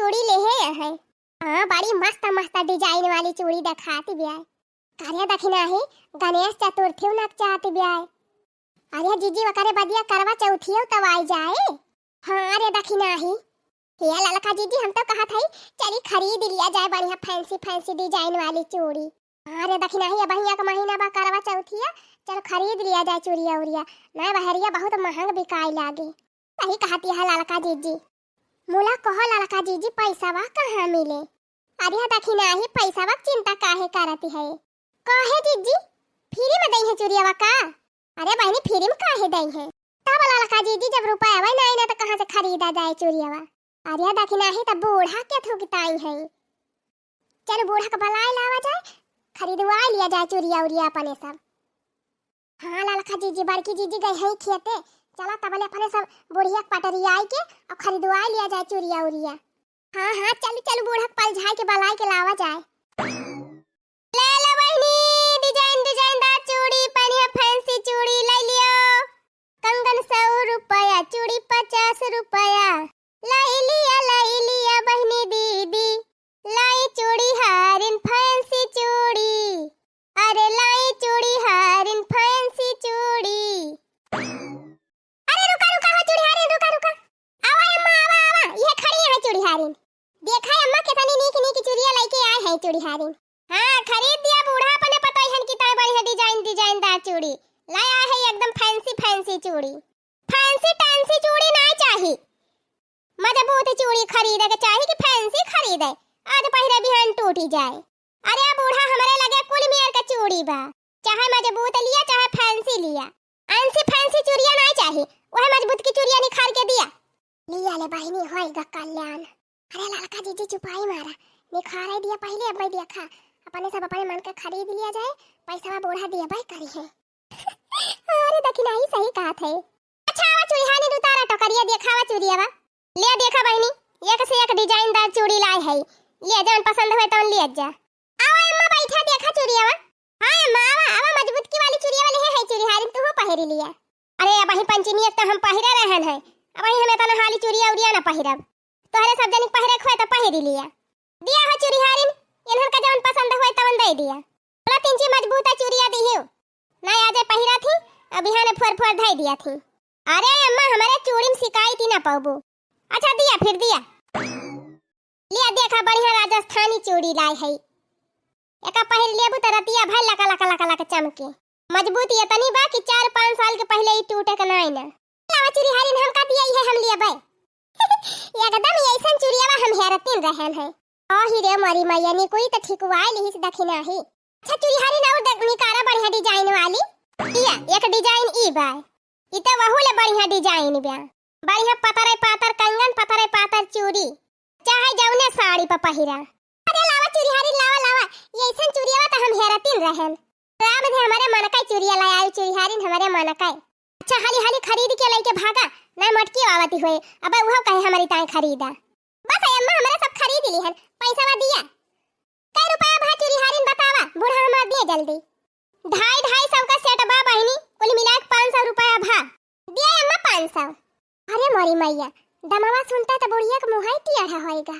चूड़ी ले है। हाँ बड़ी मस्त मस्त डिजाइन वाली चूड़ी दिखाती ब्याह। कार्य दखिना है गणेश चतुर्थी नक चाहती ब्याह। अरे जीजी वकरे बदिया करवा चौथियो तब आई जाए। हाँ अरे दखिना है ये ललका जीजी हम तो कहा था चली खरीद लिया जाए बढ़िया फैंसी फैंसी डिजाइन वाली चूड़ी। अरे दखिना है बहिया का महीना बा करवा चौथिया चल खरीद लिया जाए चूड़िया उड़िया ना बहरिया बहुत महंग बिकाई लागे। सही कहती है ललका जीजी। मुला कहो ललका जीजी पैसा वा कहाँ मिले। अरे दखिना ही पैसा वा चिंता काहे करती है काहे जीजी फ्री में दई है चूड़िया वा का। अरे बहनी फ्री में काहे दई है तब ललका जीजी जब रुपया आवे नहीं ना तो कहाँ से खरीदा जाए चूड़िया वा। अरे दखिना ही तब बूढ़ा क्या थोकताई है चल बूढ़ा का भलाई लावा जाए खरीदवा लिया जाए चूड़िया उड़िया अपने सब। हाँ ललका जीजी बड़की जीजी गई है खेते चला तबले अपने सब बुढ़िया पटरिया आई के और खरीदवा लिया जाए चूड़िया उड़िया। हाँ हाँ चल चल बूढ़ा पल झाई के बलाई के लावा जाए। ले लो बहनी डिजाइन डिजाइनदार चूड़ी पहनिया फैंसी चूड़ी ले लियो। कंगन 100 रुपया चूड़ी 50 रुपया लाई लिया बहनी दीदी लाई चूड़ी हारिन फैंसी चूड़ी। अरे लाई चूड़ी हारिन फैंसी चूड़ी। अरे रुका रुका हो चूड़ी हारिन रुका आवा अम्मा आवा ये खड़ी है चूड़ी हारिन। देखा अम्मा कितनी नीक नीक चूड़ियां लेके आए हैं चूड़ी हारिन। हां खरीद दिया बूढ़ा अपने पता है कितना बढ़िया डिजाइन डिजाइनदार चूड़ी लाया है एकदम फैंसी फैंसी चूड़ी। फैंसी टैंसी चूड़ी नहीं चाहिए मजबूत चूड़ी खरीदे के चाहिए कि फैंसी खरीदे आज पहले बिहान टूटी जाए। अरे बूढ़ा हमारे लगे कुल मेर का चूड़ी बा चाहे मजबूत लिया चाहे फैंसी लिया ऐसी फैंसी चूड़ियां नहीं चाहिए वह मजबूत की चूड़ियां निखार के दिया लिया ले बहनी होएगा कल्याण। अरे ललका जीजी चुपाई मारा निखार दिया पहले अब मैं देखा अपने सब अपने मन का खरीद लिया जाए पैसा बूढ़ा दिया भाई करी है। अरे दखिना ही सही कहा थे। अच्छा वा चूड़ी हानी उतारा टोकरिया देखावा चूड़िया वा ले देखा बहनी एक से एक डिजाइनदार चूड़ी लाई है ले जान पसंद होए तो ले जा। आओ अम्मा बैठा देखा चूड़िया वा। हां अम्मा आवा मजबूत की वाली चूड़िया वाली है चूड़ी हारिन तू पहिरी लिया। अरे अब ही पंचमी एक तो हम पहिरा रहन है अब ही हमें तो हाली चूड़िया उड़िया ना पहिरब तोहरे सब जनिक पहिरे खोए तो पहिरी लिया दिया है चूड़ी हारिन इन्हर का जवन पसंद होए तवन दे दिया। बोला 3 मजबूत चूड़िया दियो ना आजे पहिरा थी अब यहां ने फोर धई दिया थी। अरे अम्मा हमारे चूड़ी में शिकायत ही ना पाबो। अच्छा दिया फिर दिया लिया देखा बढ़िया राजस्थानी चूड़ी लाई है एका पहिर लेबू त रतिया भाई लका लका लका लका चमके मजबूत ये तनी बा कि 4-5 साल के पहले ही टूटे के नहीं ना। लावा चूड़ी हारिन हम का दिया है हम लिया भाई एकदम ऐसन चूड़िया हम हैरतिन रहन है। आ ही रे मारी मैया नी कोई त ठिकवाई लिहिस दखिना ही। अच्छा चूड़ी हारिन और निकारा बढ़िया डिजाइन वाली दिया एक डिजाइन ई बा ई त वहु ले बढ़िया डिजाइन बा बढ़िया पातर कंगन पातर चूड़ी चाहे जौने साड़ी पर पहिरा। अरे लावा चूड़ी हारिन लावा ये ऐसन चूड़िया त हम हैरतिन रहन राम दे हमारे मन का चूड़िया लाया चूड़ी हारिन हमारे मन का। अच्छा हाली हाली खरीद के लेके भागा ना मटकी आवती होए अब वह कहे हमारी ताई खरीदा बस अम्मा हमारे सब खरीद ली हन पैसा वा दिया कै रुपया भा चूड़ी हारिन बतावा बूढ़ा हमार दे जल्दी 250 का सेट बा बहनी कुल मिला के 500 रुपया भा दिया अम्मा 500। अरे मोरी मैया दमावा सुनता तो बुढ़िया का मुंह ही टिया होएगा।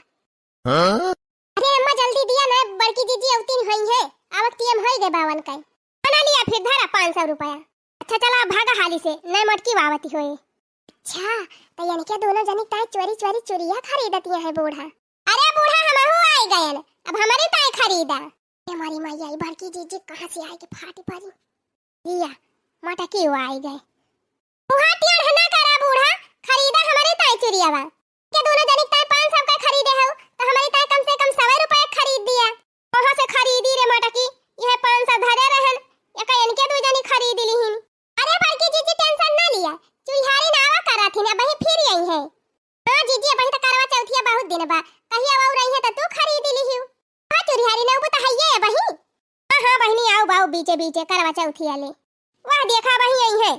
अरे अम्मा जल्दी दिया ना बड़की जीजी औतीन होई है आवक टीएम होई गे 52 का बना लिया फिर धरा 500 रुपया। अच्छा चला भागा हाली से न मटकी वावती होए। अच्छा तो यानी क्या दोनों जनी ताई चोरी चोरी चूड़ियां खरीदती है बूढ़ा। अरे बूढ़ा हमहु आई गयन अब हमारी ताई खरीदा। हमारी मैया ई बड़की जीजी कहां से आई के फाटी पड़ी लिया मटकी आई गए बूढ़ा टियन हना करा बूढ़ा खरीदा हमारी ताई चूड़िया वा के दोनों जनी ताई 500 का खरीदे हो तो हमारी ताई कम से कम 100 रुपए खरीद दिया वहां से खरीदी रे मटकी यह 500 धरे रहन एका इनके दो जनी खरीद लीहिन। अरे बड़की जीजी टेंशन ना लिया चुहारी नावा करा थी ना बही फिर आई है। हां जीजी बही तो करवा चौथिया बहुत दिन बा कहिया आऊ रही है तो तू खरीद लीहिउ। हां चुहारी ना वो तो हइये बही। हां बहनी आओ बाऊ बीचे बीचे करवा चौथिया ले वाह देखा बही आई है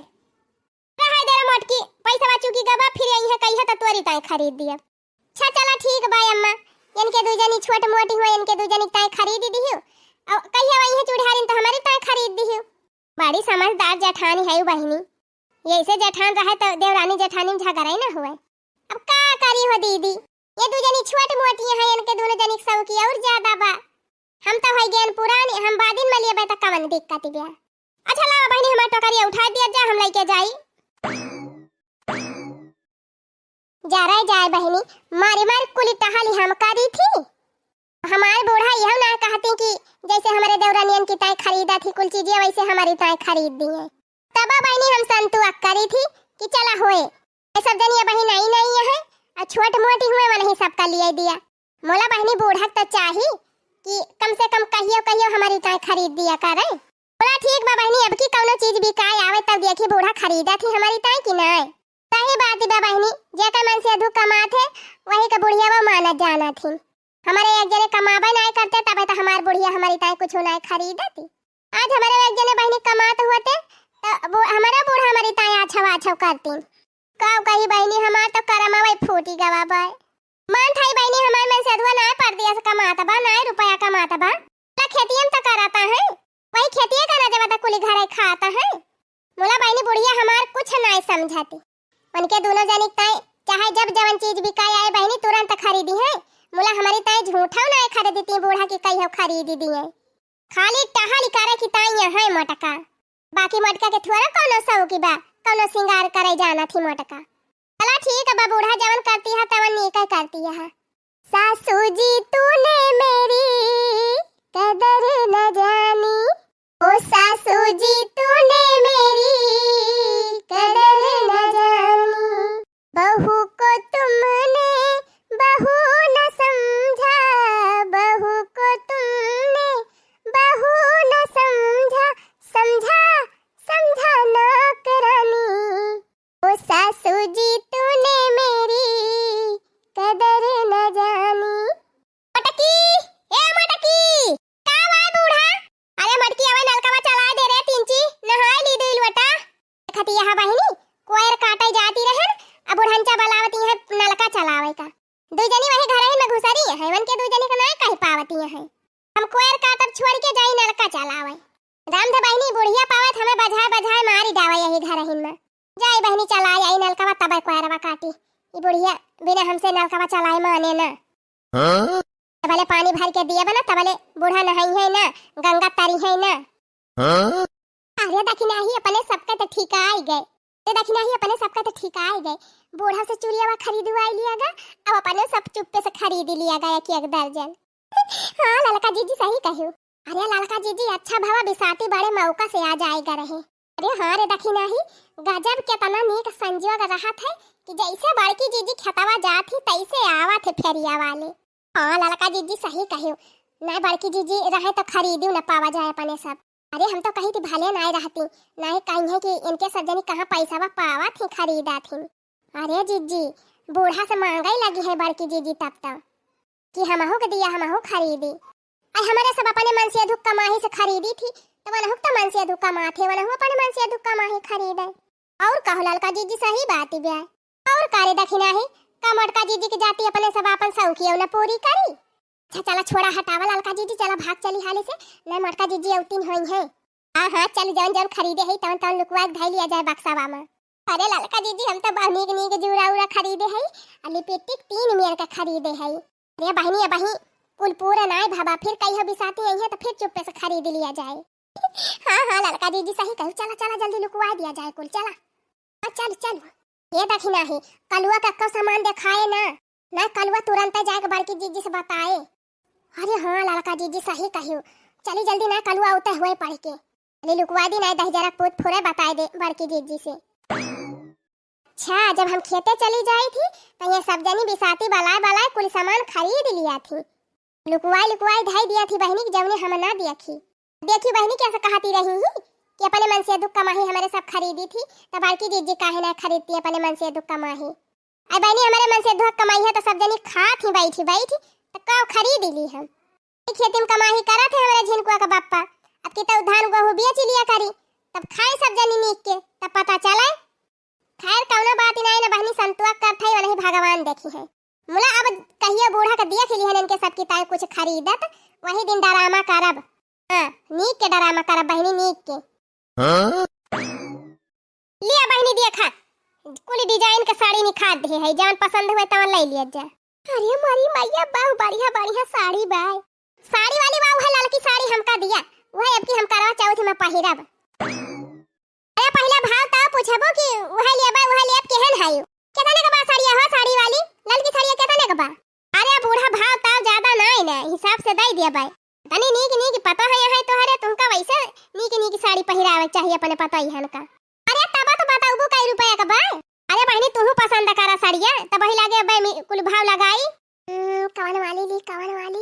रहा दे मटकी पैसा चुकी गबा फिर आई है कहिया तो तोरी ताई खरीद दिया। अच्छा चला ठीक बा अम्मा इनके दो जनी छोट मोटी हुए इनके दो जनी ताई खरीद दिहिउ और कहिया वही है चुहारी तो हमारी ताई खरीद दिहिउ। बड़ी समझदार जेठानी है बहनी ऐसे जेठान रहे तो देवरानी जेठानी में झगड़ा ही ना हुए। अब का करी हो दीदी ये दो जनी छोट मोटी है, इनके दोनों जनी सब की और ज्यादा बा। हम तो है ज्ञान पुराने, हम बादिन में लिए त कवन दिक्कत बिया। अच्छा ला बहनी हमार टोकरी उठा दिया जा, हम लेके जाई। जा रहे जाए बहनी, मारी मारी कुली टहाली हम करी थी। हमारे बूढ़ा यह ना कहते कि जैसे हमारे देवरानियन की ताई खरीदा थी कुल चीजें, वैसे हमारी ताई खरीद दी है। तब बहनी हम संतुआ करी थी कि चला होए सब जनी बहनी नहीं नहीं है, छोट मोटी हुए वो नहीं सबका लिए दिया। मोला बहनी बूढ़ा तो चाहिए कि कम से कम कहियो कहियो हमारी ताई खरीद दिया करे। बोला ठीक बा बहनी, अब की कौनो चीज बिकाए आवे तब देखी बूढ़ा खरीदा थी हमारी ताई कि नहीं। सही बात है बहनी, जेकर मन से अधिक कमात है वही का बुढ़िया वो माना जाना थी। हमारे एक जने कमाबे नहीं करते तब तो हमार बुढ़िया हमारी ताई कुछ नहीं खरीदती। आज हमारे एक जने बहनी कमात होते तो हमारा बूढ़ा हमारी ताई अच्छा अच्छा करती। काव कही बहनी हमार तो करमावे फूटी गवा बाय। मान थाई बहनी हमार मन से अधवा ना पड़ दिया से कमाता बा, ना रुपया कमाता बा। ला खेती हम तो कराता है, वही खेती करना जब तक कुली घरे खाता है। मोला बहनी बुढ़िया हमार कुछ नहीं समझती। उनके दोनों जनी ताई चाहे जब जवन चीज बिकाए आए बहनी तुरंत खरीदी है। मोला हमारी ताई झूठा नहीं खरीदती, बूढ़ा की कही हो खरीदी दी है। खाली टहल करे की ताई है मटका, बाकी मटका के थोड़ा कौनो सौ की बा, कौनो सिंगार करे जाना थी मटका। चला ठीक है बा, बूढ़ा जवन करती है तवन नीका करती है। सासू जी तूने मेरी कदर न जानी, ओ सासू जी तूने मेरी कदर न जानी, बहू को तुमने बहू न समझा, बहू को तुमने बहू न समझा, समझा समझा ना करानी, ओ सासू जी तूने मेरी कदर न जानी। मटकी ए मटकी का बाय बूढ़ा, अरे मटकी आवे नलका चला दे रे तिंची, नहाई ली दिल बटा। खती यहां बहिनी कोयर काटे जाती रहन, अब बुढ़ंचा बलावती है नलका चलावे का। दो जनी वही घर ही में घुसरी है, वन के दो जनी का नहीं कह पावती है। हम कोयर काटब छोड़ के जाई नलका चलावे। राम दे बहिनी बुढ़िया पावत हमें बजाए बजाए मारी डावा यही घर ही में। जाई बहिनी चलाई आई नलका तब कोयरवा काटी। ई बुढ़िया बिना हमसे नलका चलाए माने ना। हां तबले पानी भर के दिए बना तबले बूढ़ा नहाई है ना, गंगा तारी है ना। हां अरे दखिना ही अपने सबका तो ठीक आई गए, ये दखिना ही अपने सबका तो ठीक आई गए। बूढ़ा से चूड़ियावा खरीदवा लियागा, अब अपने सब चुप्पे से खरीद लियागा एक दर्जन। हां ललका जीजी सही कहू। अरे ललका जीजी अच्छा भावा बिसाती बड़े मौका से आ जाएगा रहे। अरे हां रे दखिना ही गजब के तना नीक संजोग रहा था कि जैसे बड़की जीजी खतवा जाती तैसे आवा थे फेरिया वाले। हां ललका जीजी सही कहू, ना बड़की जीजी रहे तो खरीदू न पावा जाए अपने सब। अरे हम तो कही थी भले नहीं रहती, नहीं कहीं है कि इनके सज्जनी कहाँ पैसा वा पावा थी खरीदा थी। अरे जीजी बूढ़ा से मांगा ही लगी है बड़की जीजी तब तक कि हमहु के दिया हमहु खरीदी। आई हमारे सब अपने मन से अधुक कमाही से खरीदी थी, तो वनहु तो मन से अधुक कमा थे, वनहु अपने मन से अधुक कमाही खरीदे। और कहो ललका जीजी सही बात ही ब्याह। और कारे दखिना है का मटका जीजी की जाती अपने सब अपन सौखियो न पूरी करी। अच्छा चला छोड़ा हटावा ललका जीजी, चला भाग चली हाले से, नहीं मटका जीजी औतीन होई है। हां हां चल जौन जौन खरीदे है तवन तवन लुकवा के धई लिया जाए बक्सावा में। अरे ललका जीजी हम तो नीक नीक जूरा उरा खरीदे है, अली पेटिक 3 मियर का खरीदे है। अरे बहनी अब बही कुल पूरा नाय भाबा, फिर कहियो बिसाती आई है तो फिर चुप्पे से खरीद लिया जाए। हां हां ललका जीजी सही कहू, चला चला जल्दी लुकवा दिया जाए कुल, चला चल चल। ये दखिना है कलुआ का सामान दिखाए ना, ना कलुआ तुरंत जाके बड़की जीजी से बताए। अरे हाँ ललका जीजी सही कहू, चली जल्दी ना कलुआ उते हुए पड़ के अली लुकवा दी ना दही जरा पूत फुरे बताए दे बड़की जीजी से। अच्छा जब हम खेते चली जाई थी तो ये सब जनी बिसाती बलाए बलाए कुल सामान खरीद लिया थी, लुकवाई लुकवाई धई दिया थी बहनी की जवने हम ना देखी। देखी बहनी कैसे कहती रही ही कि अपने मन से दुख कमाही हमारे सब खरीदी थी, तो बड़की जीजी काहे ना खरीदती अपने मन से दुख कमाही। आई बहनी हमारे मन से दुख कमाई है तो सब जनी खा थी बैठी बैठी तो का खरीद ली हम। खेती में कमाही करा थे हमारे झिनकुआ का बापा, अब की तो धान गेहूं बेच लिया करी, तब खाए सब जनी नीक के तब पता चला। खैर कौनो बात नहीं ना बहनी, संतुआ कर थई वही भगवान देखी है। मुला अब कहियो बूढ़ा का दिया खिली है इनके सबकी ताई कुछ खरीदत, वही दिन डरामा करब। हां नीक के डरामा करब बहनी नीक के। हां लिया बहनी देखा कुल डिजाइन के साड़ी निखार दे है, जौन पसंद हुए तवन ले लिया जा। अरे मारी मैया बहु बढ़िया बढ़िया साड़ी बाय। साड़ी वाली बाऊ है लड़की साड़ी हमका दिया। वह अब की हम करवा चौथ में पहिरब। अरे पहले भाव ता पूछबो कि वह लेबा वह लेब केहन है? केतने का बा साड़ी हो साड़ी वाली? लड़की साड़ी केतने का बा? अरे बूढ़ा भाव ता ज्यादा नहीं ना हिसाब से दे दिया बाय। तनी नीक पता है यहाँ तोहरे तुमका वैसे नीक साड़ी पहिरावे चाहिए अपने पता ही हन का। अरे तब तो बताऊबो कई रुपया का बा? अरे बहनी तू पसंद करा साड़िया तब ही लागे बे कुल भाव लगाई। कवन वाली ली कवन वाली?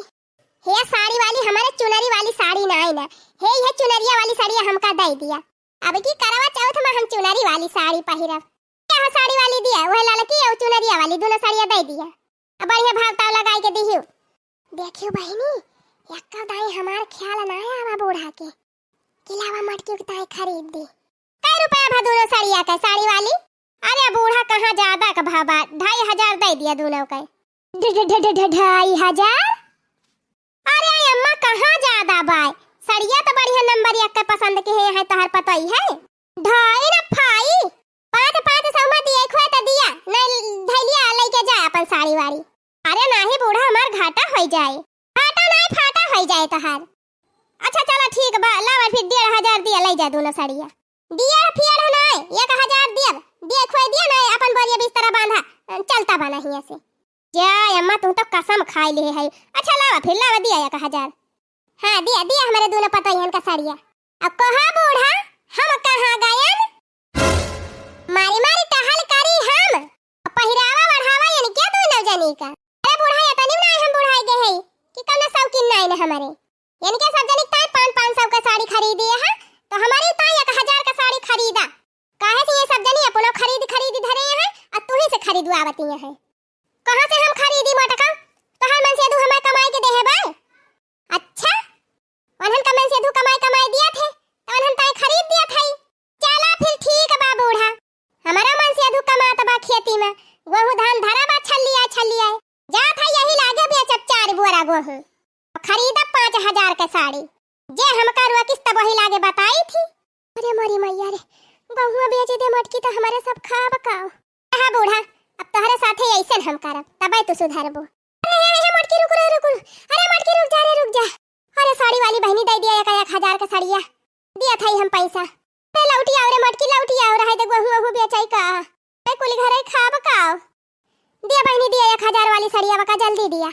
हे साड़ी वाली हमारे चुनरी वाली साड़ी ना आई ना। हे ये चुनरिया वाली साड़ी हमका दे दिया। अब की करवा चौथ में हम चुनरी वाली साड़ी पहिरब। क्या साड़ी वाली दिया वह लड़की और चुनरिया वाली दोनों साड़ियां दे दिया। अब बढ़िया भाव ताव लगाई के दिहियो। देखियो बहनी यक्का दाई हमार ख्याल ना आवा बूढ़ा के किलावा मटकी के ताई खरीद दी। कई रुपया भा दोनों साड़ियां का साड़ी वाली? अरे बूढ़ा कहाँ ज्यादा का भाव 2500 दे दिया दोनों का। 2500? अरे अम्मा कहाँ ज्यादा बाय? साड़ियां तो बढ़िया नंबर 1 के पसंद के है तोहर पता ही है। ढाई ना फाई 500 में दिए खोए तो दिया नहीं धैलिया लेके जा अपन साड़ी वाली। अरे नाही बूढ़ा हमार घाटा हो जाए। घाटा नहीं फाटा हो जाए तोहार। अच्छा चलो ठीक बा लावा फिर 1500 दिया ले जा दोनों साड़ियां। दिया फिर नहीं 1000 दिया दिए खोए दिया नहीं अपन बोरिया बिस्तर बांधा चलता बना हिया से। जा अम्मा तू तो कसम खाई ले है। अच्छा लावा फिर लावा दिया 1000। हां दिया हमारे दोनों पता ही इनका साड़ियां। अब कहां बूढ़ा हम कहां गयन? मारी टहल करी हम पहिरावा बढ़ावा यानी क्या तू न जानी का? अरे बूढ़ा ये तनी ना हम बुढ़ाई गए है कि कौन शौकीन नहीं न हमारे यानी क्या सब जनी ताई 500 का साड़ी खरीदी है तो हमारी ताई 1000 का साड़ी खरीदा। काहे से ये सब जनी अपनो खरीद धरे हैं और तू ही से खरीदवा आवती है। कहां से हम खरीदी मटका? तो हर मन से दू हमें कमाई के दे है भाई। अच्छा उन्हन कमन से दू कमाई दिया थे तो उन्हन ताई खरीद दिया था। चला फिर ठीक बा बूढ़ा हमारा मन से दू कमात बा खेती में गेहूं धान धरा बा छलिया जा था यही लागे बेचब 4 बोरा गेहूं खरीदा 5000 के साड़ी जे हमका रुआ किस्त वही लागे बताई थी। अरे मोरी मैया रे गेहूं बेच दे मटकी तो हमारे सब खाब काओ। हां बूढ़ा अब तोहरे साथे ऐसन हम करब तबे तू सुधरबो। अरे मटकी रुक अरे मटकी रुक जा। अरे साड़ी वाली बहनी दे दिया 1000 का साड़िया दिया था हम पैसा। अरे लौटी आओ रे मटकी लौटी आओ रहे दे गेहूं बेचाई का ए कुल घरे खाब काओ। दिया बहनी दिया 1000 वाली साड़िया बका जल्दी दिया।